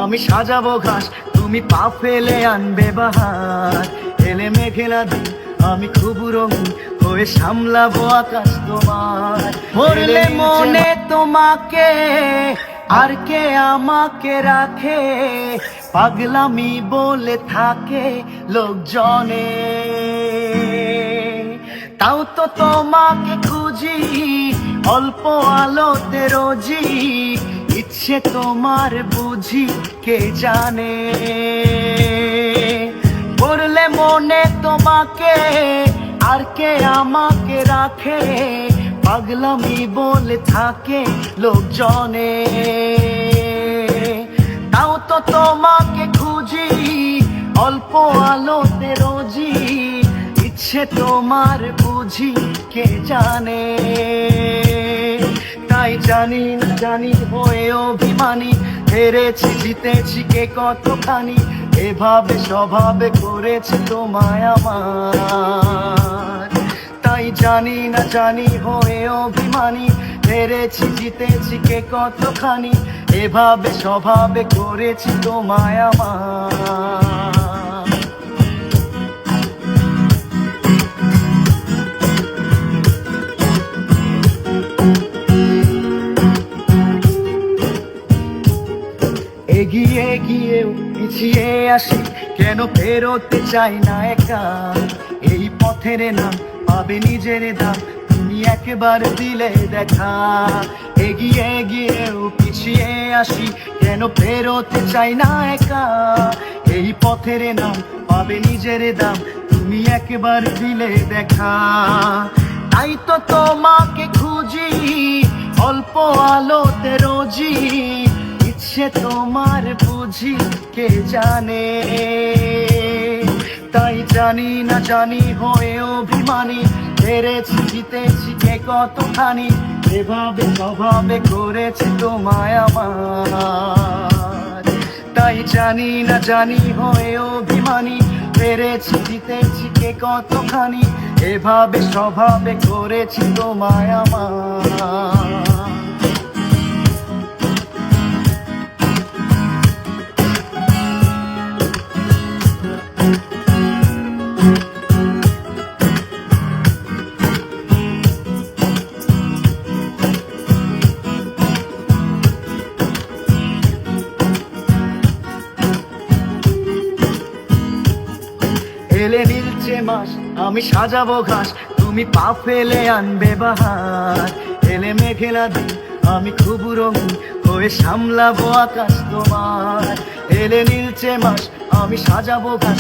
আমি সাজাবো ঘাস, তুমি পা ফেলে আনবে বাহার। এলে মেঘেলা দিন, আমি খুব রঙিন হয়ে সামলাবো আকাশ তোমার। পড়লে মনে তোমাকে, আর কে আমাকে রাখে, পাগলামি বলে থাকে লোকজনে। তাও তো তোমাকে খুঁজি অল্প আলোতে রোজি, ইচ্ছে তোমার বুঝি কে জানে। পড়লে মনে তোমাকে, আর কে আমাকে রাখে, পাগলামি বলে থাকে লোকজনে। তাও তো তোমাকে খুঁজি অল্প আলোতে রোজি, ইচ্ছে তোমার বুঝি কে জানে। তাই জানি না জানি হয়ে অভিমানী, হেরেছি জিতেছি কে কতখানি, এভাবে স্বভাবে করেছে তোমায় আমার। তাই জানি না জানি হয়ে অভিমানী, হেরেছি জিতেছি কে কতখানি, এভাবে স্বভাবে করেছি তোমায় আমার। এগিয়ে গিয়েও পিছিয়ে আসি, কেন ফেরোতে চাই না একা। এই পথের নাম পাবে নিজের দাম, তুমি একবার দিলে দেখা। এগিয়ে গিয়েও পিছিয়ে আসি, কেন ফেরোতে চাই না একা। এই পথের নাম পাবে নিজের দাম, তুমি একবার দিলে দেখা। তাই তো তোমাকে খুঁজি অল্প আলোতে রোজি, ইচ্ছে তোমার বুঝি কে জানে। তাই জানি না জানি হয়ে অভিমানী, হেরেছি জিতেছি কে কতখানি, এভাবে স্বভাবে করেছে তোমায় আমার। তাই জানি না জানি হয়ে অভিমানী, হেরেছি জিতেছি কে কতখানি, এভাবে স্বভাবে করেছি তোমায় আমার। এলে নীলচে মাস, আমি সাজাবো ঘাস, তুমি পা ফেলে আনবে বাহার। এলে মেঘেলা দিন, আমি খুব রঙিন হয়ে সামলাবো আকাশ তোমার। এলে নীলচে মাস, আমি সাজাবো ঘাস।